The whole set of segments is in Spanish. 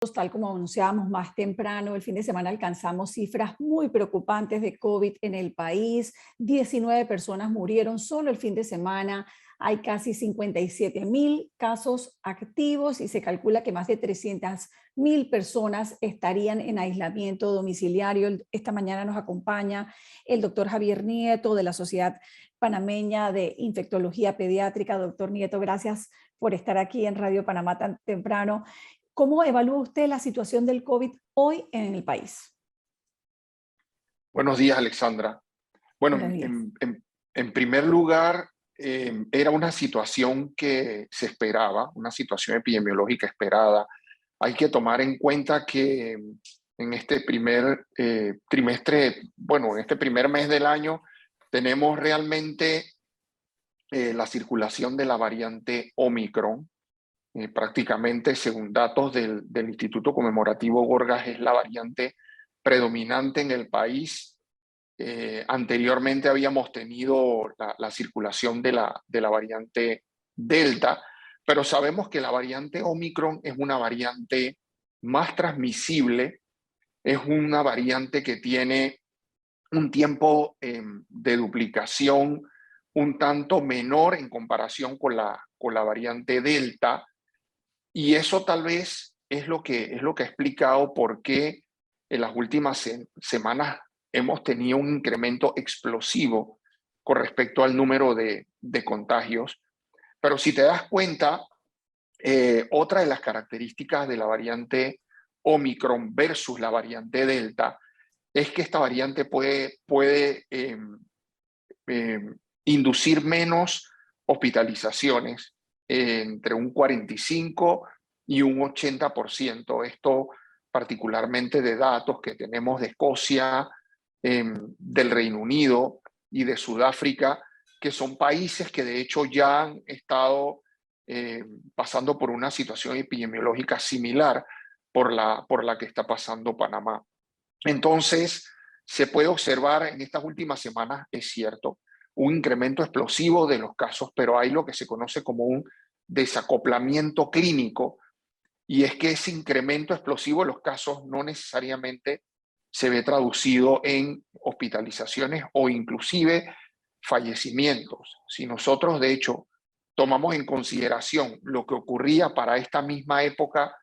Tal como anunciábamos más temprano, el fin de semana alcanzamos cifras muy preocupantes de COVID en el país. 19 personas murieron solo el fin de semana. Hay casi 57.000 casos activos y se calcula que más de 300.000 personas estarían en aislamiento domiciliario. Esta mañana nos acompaña el doctor Javier Nieto de la Sociedad Panameña de Infectología Pediátrica. Doctor Nieto, gracias por estar aquí en Radio Panamá tan temprano. ¿Cómo evalúa usted la situación del COVID hoy en el país? Buenos días, Alexandra. Bueno, Buenos días. en primer lugar, era una situación que se esperaba, una situación epidemiológica esperada. Hay que tomar en cuenta que en este primer trimestre, bueno, en este primer mes del año, tenemos realmente la circulación de la variante Omicron. Prácticamente, según datos del Instituto Conmemorativo Gorgas, es la variante predominante en el país. Anteriormente habíamos tenido la circulación de la variante Delta, pero sabemos que la variante Omicron es una variante más transmisible, es una variante que tiene un tiempo de duplicación un tanto menor en comparación con la variante Delta, y eso tal vez es lo que ha explicado por qué en las últimas semanas hemos tenido un incremento explosivo con respecto al número de contagios. Pero si te das cuenta, otra de las características de la variante Omicron versus la variante Delta es que esta variante puede inducir menos hospitalizaciones, entre un 45 y un 80%. Esto particularmente de datos que tenemos de Escocia, del Reino Unido y de Sudáfrica, que son países que de hecho ya han estado pasando por una situación epidemiológica similar por la que está pasando Panamá. Entonces, se puede observar en estas últimas semanas, es cierto, un incremento explosivo de los casos, pero hay lo que se conoce como un desacoplamiento clínico, y es que ese incremento explosivo de los casos no necesariamente se ve traducido en hospitalizaciones o inclusive fallecimientos. Si nosotros, de hecho, tomamos en consideración lo que ocurría para esta misma época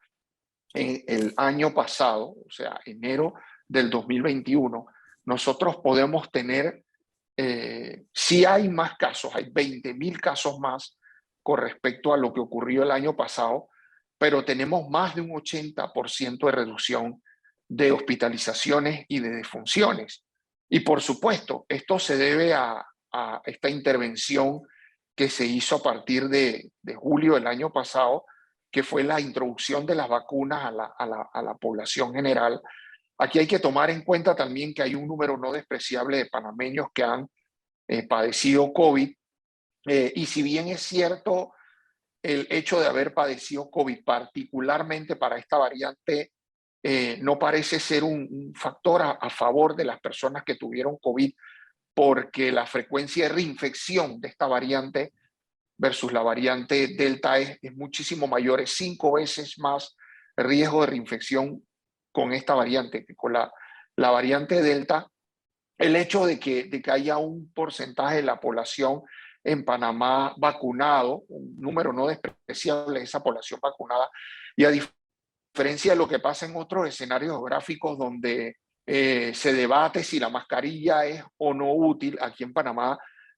en el año pasado, o sea, enero del 2021, nosotros podemos tener, si hay más casos, hay 20.000 casos más con respecto a lo que ocurrió el año pasado, pero tenemos más de un 80% de reducción de hospitalizaciones y de defunciones. Y por supuesto, esto se debe a esta intervención que se hizo a partir de julio del año pasado, que fue la introducción de las vacunas a la población general. Aquí hay que tomar en cuenta también que hay un número no despreciable de panameños que han padecido COVID, y si bien es cierto el hecho de haber padecido COVID, particularmente para esta variante, no parece ser un factor a favor de las personas que tuvieron COVID, porque la frecuencia de reinfección de esta variante versus la variante Delta es muchísimo mayor, es 5 veces más riesgo de reinfección con esta variante que con la variante Delta. El hecho de que haya un porcentaje de la población en Panamá vacunado, un número no despreciable de esa población vacunada, y a diferencia de lo que pasa en otros escenarios geográficos donde se debate si la mascarilla es o no útil, aquí en Panamá,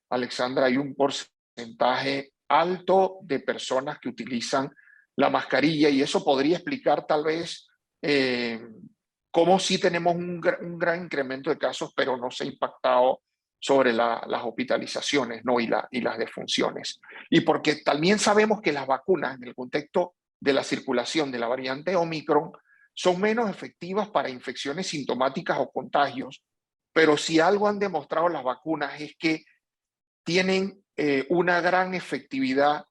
Alexandra, hay un porcentaje alto de personas que utilizan la mascarilla, y eso podría explicar tal vez cómo sí tenemos un gran incremento de casos, pero no se ha impactado sobre las hospitalizaciones, ¿no? y las defunciones. Y porque también sabemos que las vacunas, en el contexto de la circulación de la variante Omicron, son menos efectivas para infecciones sintomáticas o contagios, pero si algo han demostrado las vacunas es que tienen una gran efectividad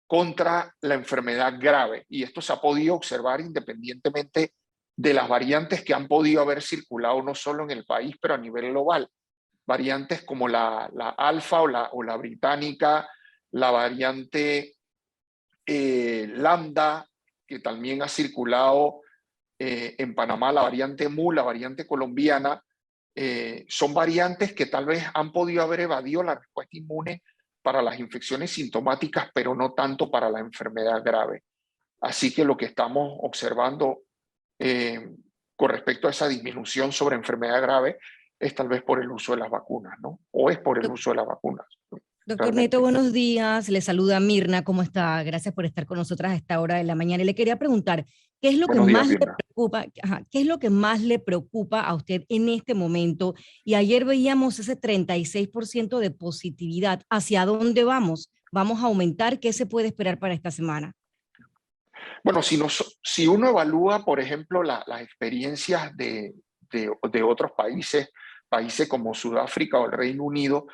contra la enfermedad grave, y esto se ha podido observar independientemente de las variantes que han podido haber circulado no solo en el país, pero a nivel global. Variantes como la alfa o la británica, la variante lambda, que también ha circulado en Panamá la variante Mu, la variante colombiana, son variantes que tal vez han podido haber evadido la respuesta inmune para las infecciones sintomáticas, pero no tanto para la enfermedad grave. Así que lo que estamos observando con respecto a esa disminución sobre enfermedad grave es tal vez por el uso de las vacunas, ¿no? O es por el uso de las vacunas. Doctor Nieto, Realmente. buenos días. Le saluda Mirna. ¿Cómo está? Gracias por estar con nosotras a esta hora de la mañana. Y le quería preguntar, ¿qué es lo que Buenos días, más le Mirna. preocupa? ¿Qué es lo que más le preocupa a usted en este momento? Y ayer veíamos ese 36% de positividad. ¿Hacia dónde vamos? ¿Vamos a aumentar? ¿Qué se puede esperar para esta semana? Bueno, si uno evalúa, por ejemplo, las experiencias de otros países, países como Sudáfrica o el Reino Unido,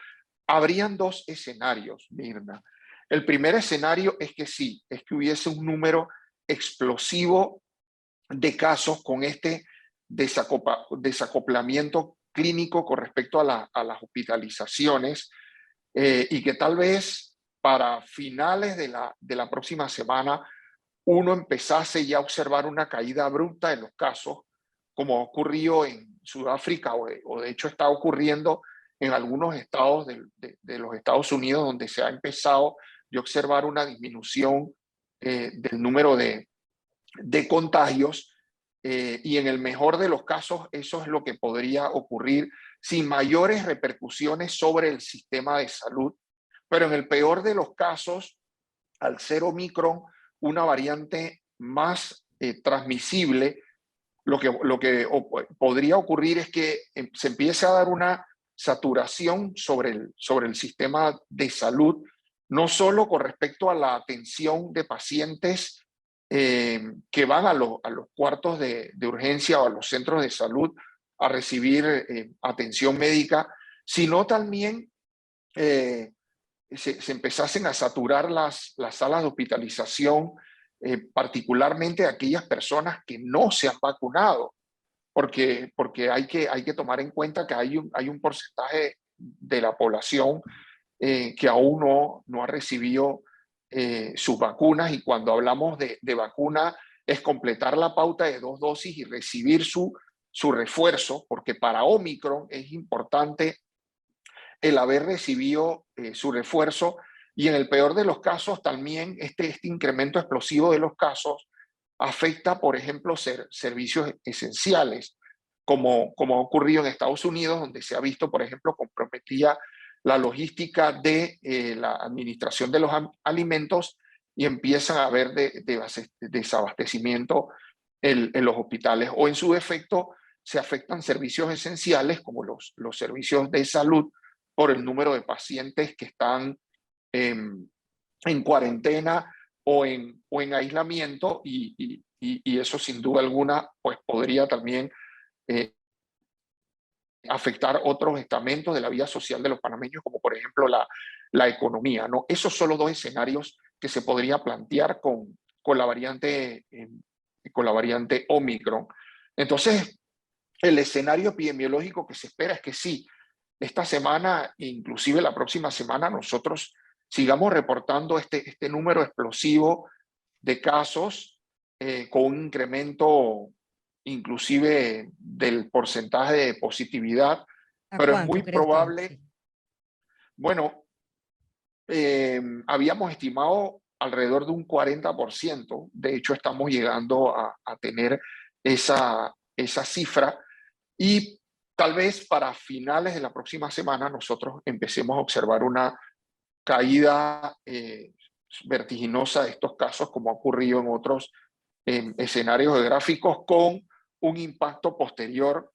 habrían dos escenarios, Mirna. El primer escenario es que sí, es que hubiese un número explosivo de casos con este desacoplamiento clínico con respecto a las hospitalizaciones y que tal vez para finales de la próxima semana uno empezase ya a observar una caída abrupta de los casos, como ocurrió en Sudáfrica o de hecho está ocurriendo en algunos estados de los Estados Unidos, donde se ha empezado a observar una disminución del número de contagios y en el mejor de los casos eso es lo que podría ocurrir sin mayores repercusiones sobre el sistema de salud, pero en el peor de los casos, al ser Omicron una variante más transmisible, podría ocurrir es que se empiece a dar una saturación sobre el sistema de salud, no solo con respecto a la atención de pacientes que van a los cuartos de urgencia o a los centros de salud a recibir atención médica, sino también se empezasen a saturar las salas de hospitalización, particularmente aquellas personas que no se han vacunado, porque hay que tomar en cuenta que hay un porcentaje de la población que aún no ha recibido sus vacunas, y cuando hablamos de vacuna es completar la pauta de 2 dosis y recibir su refuerzo, porque para Omicron es importante el haber recibido su refuerzo, y en el peor de los casos también este incremento explosivo de los casos afecta, por ejemplo, servicios esenciales, como ha ocurrido en Estados Unidos, donde se ha visto, por ejemplo, comprometida la logística de la administración de los alimentos y empiezan a haber desabastecimiento en los hospitales, o en su defecto se afectan servicios esenciales como los servicios de salud por el número de pacientes que están en cuarentena o en aislamiento y eso sin duda alguna pues podría también afectar otros estamentos de la vida social de los panameños, como por ejemplo la economía, ¿no? Esos son los dos escenarios que se podría plantear con la variante Omicron. Entonces, el escenario epidemiológico que se espera es que sí, esta semana, inclusive la próxima semana, nosotros sigamos reportando este número explosivo de casos con un incremento inclusive del porcentaje de positividad, ¿A pero es cuánto muy cree usted? probable, Sí. bueno, habíamos estimado alrededor de un 40%, de hecho estamos llegando a tener esa cifra, y tal vez para finales de la próxima semana nosotros empecemos a observar una caída vertiginosa de estos casos, como ha ocurrido en otros escenarios gráficos, con un impacto posterior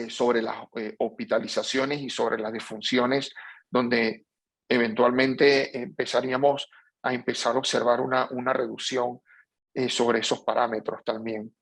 sobre las hospitalizaciones y sobre las defunciones, donde eventualmente empezaríamos a observar una reducción sobre esos parámetros también.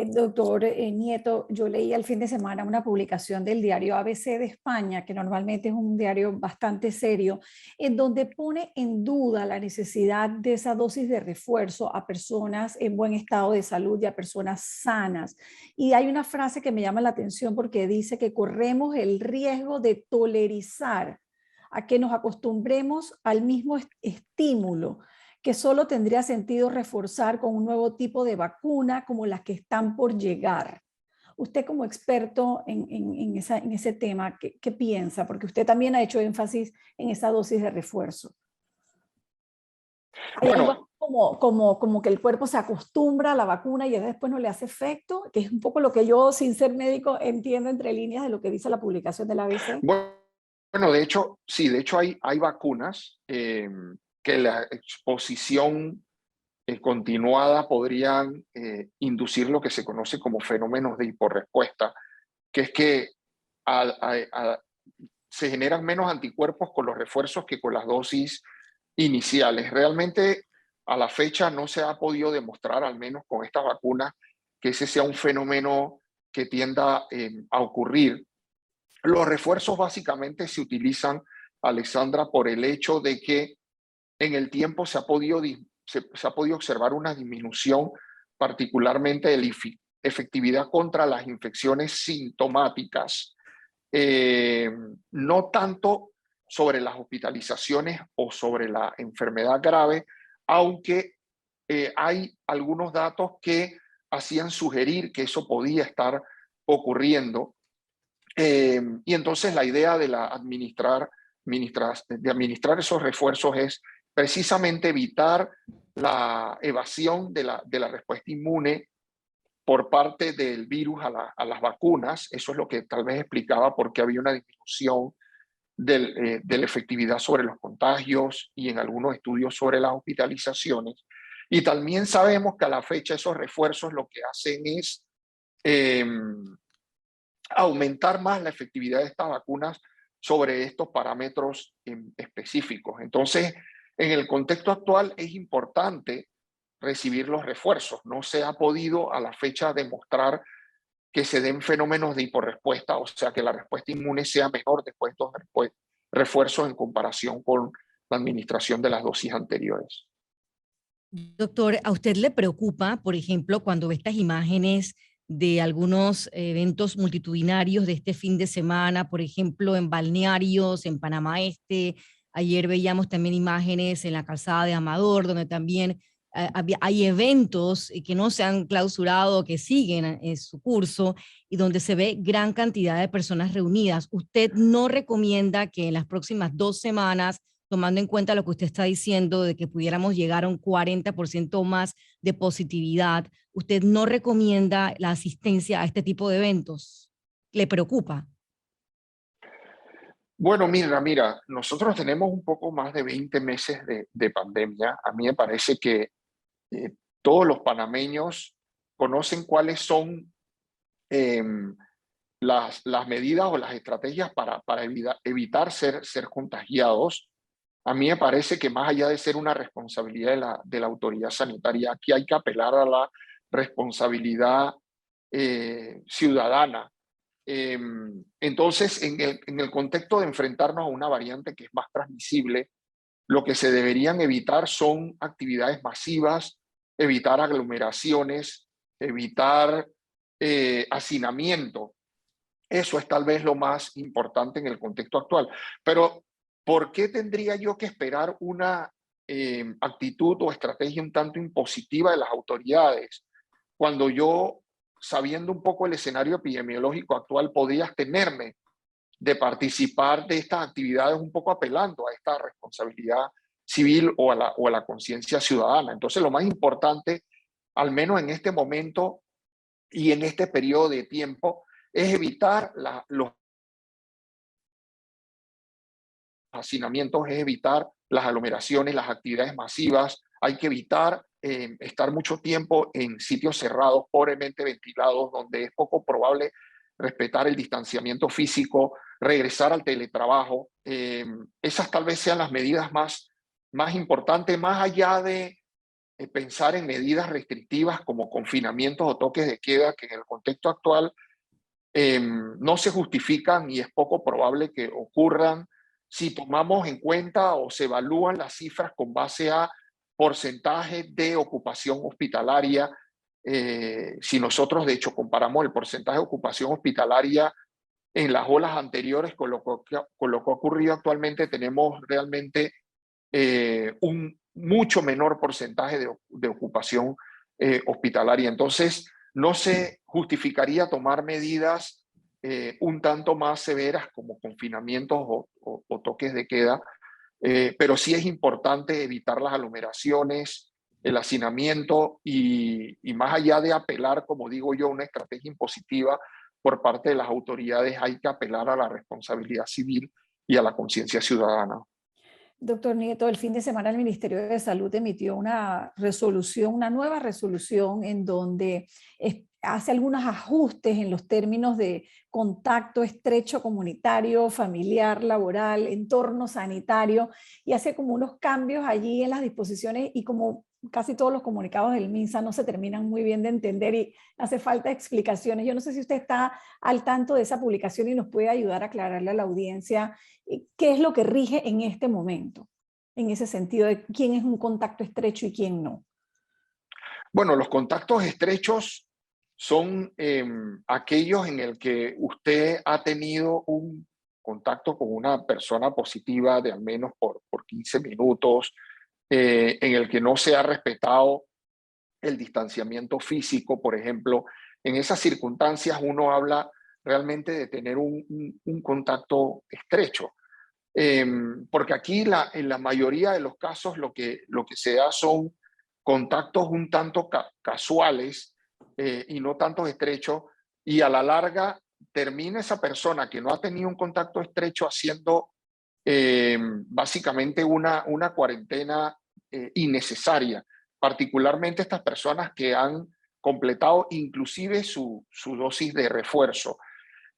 Doctor Nieto, yo leí el fin de semana una publicación del diario ABC de España, que normalmente es un diario bastante serio, en donde pone en duda la necesidad de esa dosis de refuerzo a personas en buen estado de salud y a personas sanas. Y hay una frase que me llama la atención porque dice que corremos el riesgo de tolerizar a que nos acostumbremos al mismo estímulo que solo tendría sentido reforzar con un nuevo tipo de vacuna como las que están por llegar. Usted como experto en ese tema, ¿qué piensa? Porque usted también ha hecho énfasis en esa dosis de refuerzo. Hay algo Bueno, como que el cuerpo se acostumbra a la vacuna y después no le hace efecto, que es un poco lo que yo, sin ser médico, entiendo entre líneas de lo que dice la publicación del ABC. bueno, de hecho, sí, de hecho hay vacunas que la exposición continuada podrían inducir lo que se conoce como fenómenos de hiporrespuesta, que es que a- a- a- se generan menos anticuerpos con los refuerzos que con las dosis iniciales. Realmente a la fecha no se ha podido demostrar, al menos con estas vacunas, que ese sea un fenómeno que tienda a ocurrir. Los refuerzos básicamente se utilizan, Alexandra, por el hecho de que en el tiempo se ha podido observar una disminución particularmente de la efectividad contra las infecciones sintomáticas. Eh, no tanto sobre las hospitalizaciones o sobre la enfermedad grave, aunque hay algunos datos que hacían sugerir que eso podía estar ocurriendo. Y entonces la idea de administrar esos refuerzos es precisamente evitar la evasión de la respuesta inmune por parte del virus a las vacunas. Eso es lo que tal vez explicaba por qué había una disminución de la efectividad sobre los contagios y en algunos estudios sobre las hospitalizaciones. Y también sabemos que a la fecha esos refuerzos lo que hacen es eh, aumentar más la efectividad de estas vacunas sobre estos parámetros específicos. Entonces, en el contexto actual es importante recibir los refuerzos. No se ha podido a la fecha demostrar que se den fenómenos de hiporrespuesta, o sea, que la respuesta inmune sea mejor después de estos refuerzos en comparación con la administración de las dosis anteriores. Doctor, ¿a usted le preocupa, por ejemplo, cuando ve estas imágenes de algunos eventos multitudinarios de este fin de semana, por ejemplo, en balnearios, en Panamá Este? Ayer veíamos también imágenes en la calzada de Amador, donde también hay eventos que no se han clausurado, que siguen en su curso y donde se ve gran cantidad de personas reunidas. ¿Usted no recomienda que en las próximas 2 semanas, tomando en cuenta lo que usted está diciendo de que pudiéramos llegar a un 40% más de positividad, usted no recomienda la asistencia a este tipo de eventos? ¿Le preocupa? Bueno, mira, nosotros tenemos un poco más de 20 meses de pandemia. A mí me parece que todos los panameños conocen cuáles son eh, las medidas o las estrategias para evitar ser contagiados. A mí me parece que más allá de ser una responsabilidad de la autoridad sanitaria, aquí hay que apelar a la responsabilidad ciudadana. Entonces, en el contexto de enfrentarnos a una variante que es más transmisible, lo que se deberían evitar son actividades masivas, evitar aglomeraciones, evitar hacinamiento. Eso es tal vez lo más importante en el contexto actual. Pero, ¿por qué tendría yo que esperar una actitud o estrategia un tanto impositiva de las autoridades cuando yo, sabiendo un poco el escenario epidemiológico actual, podía abstenerme de participar de estas actividades un poco apelando a esta responsabilidad civil o a la conciencia ciudadana? Entonces, lo más importante, al menos en este momento y en este periodo de tiempo, es evitar los hacinamientos, es evitar las aglomeraciones, las actividades masivas. Hay que evitar estar mucho tiempo en sitios cerrados, pobremente ventilados, donde es poco probable respetar el distanciamiento físico, regresar al teletrabajo. Esas tal vez sean las medidas más importantes, más allá de pensar en medidas restrictivas como confinamientos o toques de queda, que en el contexto actual no se justifican y es poco probable que ocurran si tomamos en cuenta o se evalúan las cifras con base a porcentaje de ocupación hospitalaria. Si nosotros, de hecho, comparamos el porcentaje de ocupación hospitalaria en las olas anteriores con lo que ha ocurrido actualmente, tenemos realmente mucho menor porcentaje de ocupación hospitalaria. Entonces, no se justificaría tomar medidas un tanto más severas como confinamientos o toques de queda, pero sí es importante evitar las aglomeraciones, el hacinamiento y más allá de apelar, como digo yo, a una estrategia impositiva por parte de las autoridades, hay que apelar a la responsabilidad civil y a la conciencia ciudadana. Doctor Nieto, el fin de semana el Ministerio de Salud emitió una resolución, una nueva resolución en donde hace algunos ajustes en los términos de contacto estrecho comunitario, familiar, laboral, entorno sanitario, y hace como unos cambios allí en las disposiciones y como casi todos los comunicados del MINSA no se terminan muy bien de entender y hace falta explicaciones. Yo no sé si usted está al tanto de esa publicación y nos puede ayudar a aclararle a la audiencia qué es lo que rige en este momento, en ese sentido de quién es un contacto estrecho y quién no. Bueno, los contactos estrechos son aquellos en el que usted ha tenido un contacto con una persona positiva de al menos por 15 minutos, en el que no se ha respetado el distanciamiento físico, por ejemplo. En esas circunstancias uno habla realmente de tener un contacto estrecho. Porque aquí en la mayoría de los casos lo que se da son contactos un tanto casuales y no tanto estrechos, y a la larga termina esa persona que no ha tenido un contacto estrecho haciendo básicamente una cuarentena innecesaria, particularmente estas personas que han completado inclusive su dosis de refuerzo.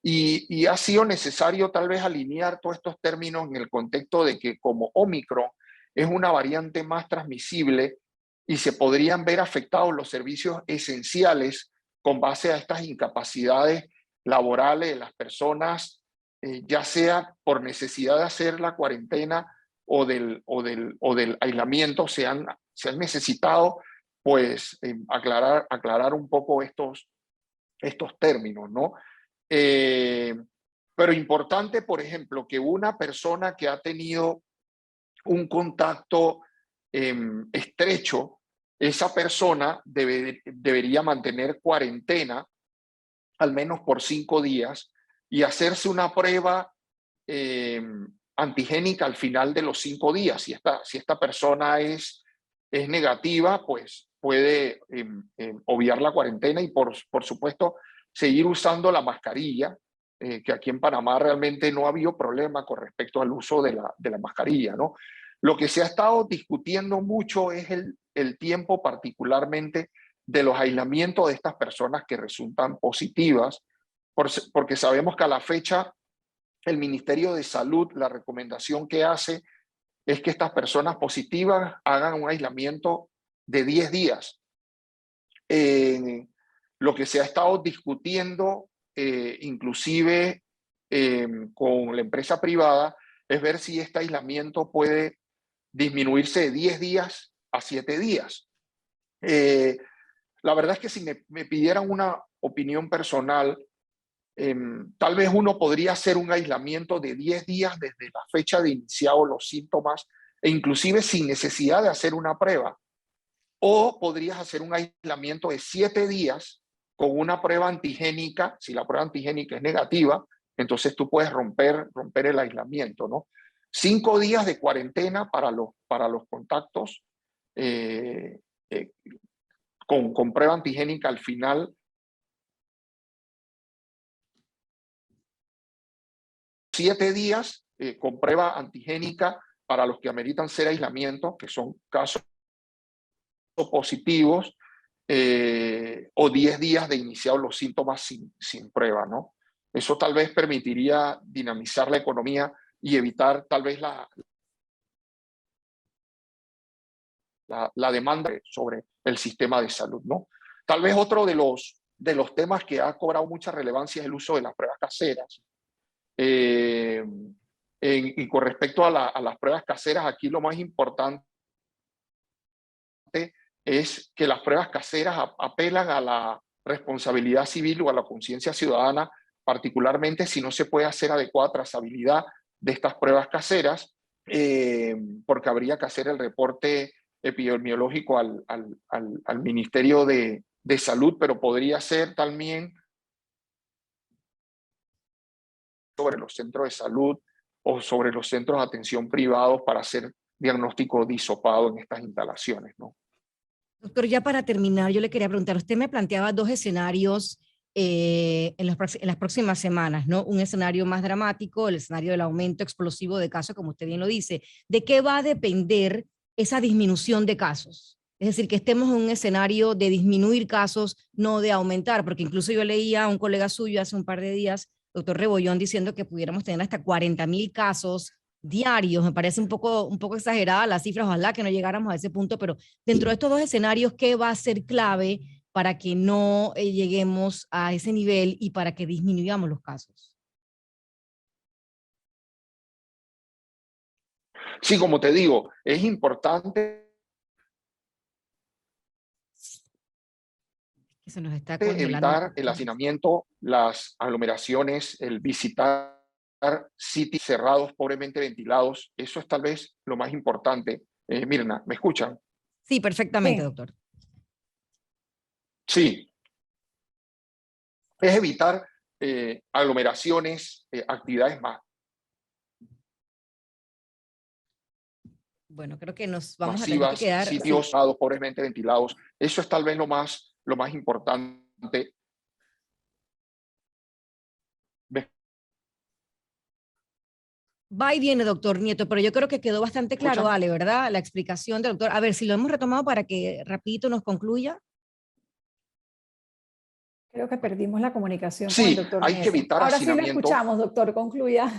Y ha sido necesario tal vez alinear todos estos términos en el contexto de que como Omicron es una variante más transmisible y se podrían ver afectados los servicios esenciales con base a estas incapacidades laborales de las personas, ya sea por necesidad de hacer la cuarentena o del aislamiento, se han necesitado pues aclarar un poco estos términos, ¿no? Pero importante, por ejemplo, que una persona que ha tenido un contacto estrecho, esa persona debería mantener cuarentena al menos por 5 días y hacerse una prueba antigénica al final de los 5 días. Si esta persona es negativa, pues puede obviar la cuarentena y por supuesto seguir usando la mascarilla, que aquí en Panamá realmente no ha habido problema con respecto al uso de la mascarilla, ¿no? Lo que se ha estado discutiendo mucho es el tiempo particularmente de los aislamientos de estas personas que resultan positivas, porque sabemos que a la fecha el Ministerio de Salud, la recomendación que hace es que estas personas positivas hagan un aislamiento de 10 días. Lo que se ha estado discutiendo, inclusive con la empresa privada, es ver si este aislamiento puede disminuirse de 10 días a 7 días. La verdad es que si me pidieran una opinión personal, tal vez uno podría hacer un aislamiento de 10 días desde la fecha de iniciado los síntomas e inclusive sin necesidad de hacer una prueba. O podrías hacer un aislamiento de 7 días con una prueba antigénica. Si la prueba antigénica es negativa, entonces tú puedes romper el aislamiento, ¿no? 5 días de cuarentena para los contactos con prueba antigénica al final. 7 días con prueba antigénica para los que ameritan ser aislamiento, que son casos positivos, o 10 días de iniciados los síntomas sin prueba, ¿no? Eso tal vez permitiría dinamizar la economía y evitar tal vez la demanda sobre el sistema de salud, ¿no? Tal vez otro de los temas que ha cobrado mucha relevancia es el uso de las pruebas caseras. Y con respecto a las pruebas caseras, aquí lo más importante es que las pruebas caseras apelan a la responsabilidad civil o a la conciencia ciudadana, particularmente si no se puede hacer adecuada trazabilidad de estas pruebas caseras, porque habría que hacer el reporte epidemiológico al Ministerio de Salud, pero podría ser también sobre los centros de salud o sobre los centros de atención privados para hacer diagnóstico disopado en estas instalaciones, ¿no? Doctor, ya para terminar, yo le quería preguntar, usted me planteaba dos escenarios en las próximas semanas, ¿no? Un escenario más dramático, el escenario del aumento explosivo de casos, como usted bien lo dice. ¿De qué va a depender esa disminución de casos? Es decir, que estemos en un escenario de disminuir casos, no de aumentar, porque incluso yo leía a un colega suyo hace un par de días, doctor Rebollón, diciendo que pudiéramos tener hasta 40.000 casos diarios. Me parece un poco exagerada las cifras, ojalá que no llegáramos a ese punto, pero dentro de estos dos escenarios, ¿qué va a ser clave para que no lleguemos a ese nivel y para que disminuyamos los casos? Sí, como te digo, es importante Que se nos está congelando un evitar el poquito. hacinamiento, las aglomeraciones, el visitar sitios cerrados, pobremente ventilados. Eso es tal vez lo más importante. Mirna, ¿me escuchan? Sí, perfectamente, Sí. doctor. Sí. Es evitar aglomeraciones, actividades más Bueno, creo que nos vamos a tener que masivas, quedar, sitios sí. cerrados, pobremente ventilados. Eso es tal vez lo más importante. Va y viene, doctor Nieto, pero yo creo que quedó bastante claro, ¿Escuchan? Ale, ¿verdad? La explicación del doctor. A ver, si lo hemos retomado para que rapidito nos concluya. Creo que perdimos la comunicación con el Sí, doctor hay que Nieto. evitar Ahora sí lo hacinamiento. escuchamos, doctor, concluya.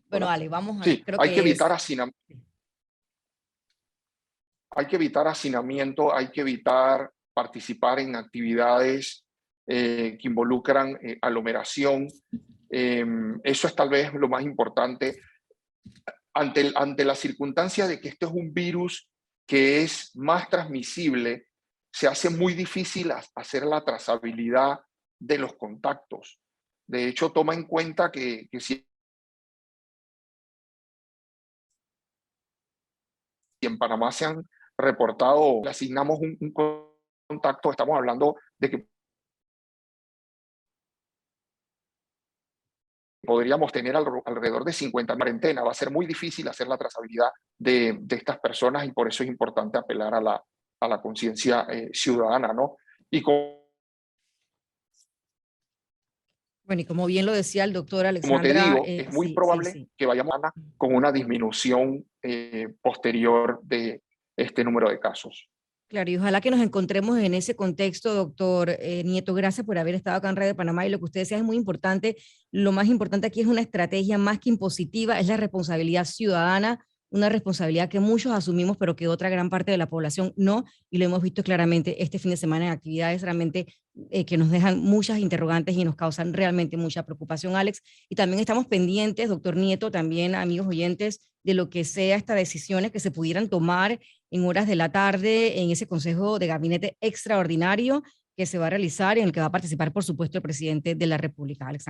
Bueno, Hola. Ale, vamos a, Sí, creo hay que que evitar es. hacinamiento, hay que evitar participar en actividades que involucran aglomeración. Eso es tal vez lo más importante. Ante la circunstancia de que esto es un virus que es más transmisible, se hace muy difícil hacer la trazabilidad de los contactos. De hecho, toma en cuenta que si en Panamá se han reportado, le asignamos un contacto, estamos hablando de que podríamos tener alrededor de 50 en cuarentena. Va a ser muy difícil hacer la trazabilidad de estas personas y por eso es importante apelar a la conciencia ciudadana, ¿no? Y Bueno, y como bien lo decía el doctor como te Alexandra, digo, es muy sí, sí, probable sí. que vayamos con una disminución posterior de este número de casos. Claro, y ojalá que nos encontremos en ese contexto, doctor Nieto. Gracias por haber estado acá en Radio Panamá y lo que usted decía es muy importante. Lo más importante aquí es una estrategia más que impositiva, es la responsabilidad ciudadana, una responsabilidad que muchos asumimos, pero que otra gran parte de la población no, y lo hemos visto claramente este fin de semana en actividades realmente que nos dejan muchas interrogantes y nos causan realmente mucha preocupación, Alex. Y también estamos pendientes, doctor Nieto, también amigos oyentes, de lo que sea estas decisiones que se pudieran tomar en horas de la tarde en ese Consejo de Gabinete extraordinario que se va a realizar y en el que va a participar, por supuesto, el presidente de la República, Alexander.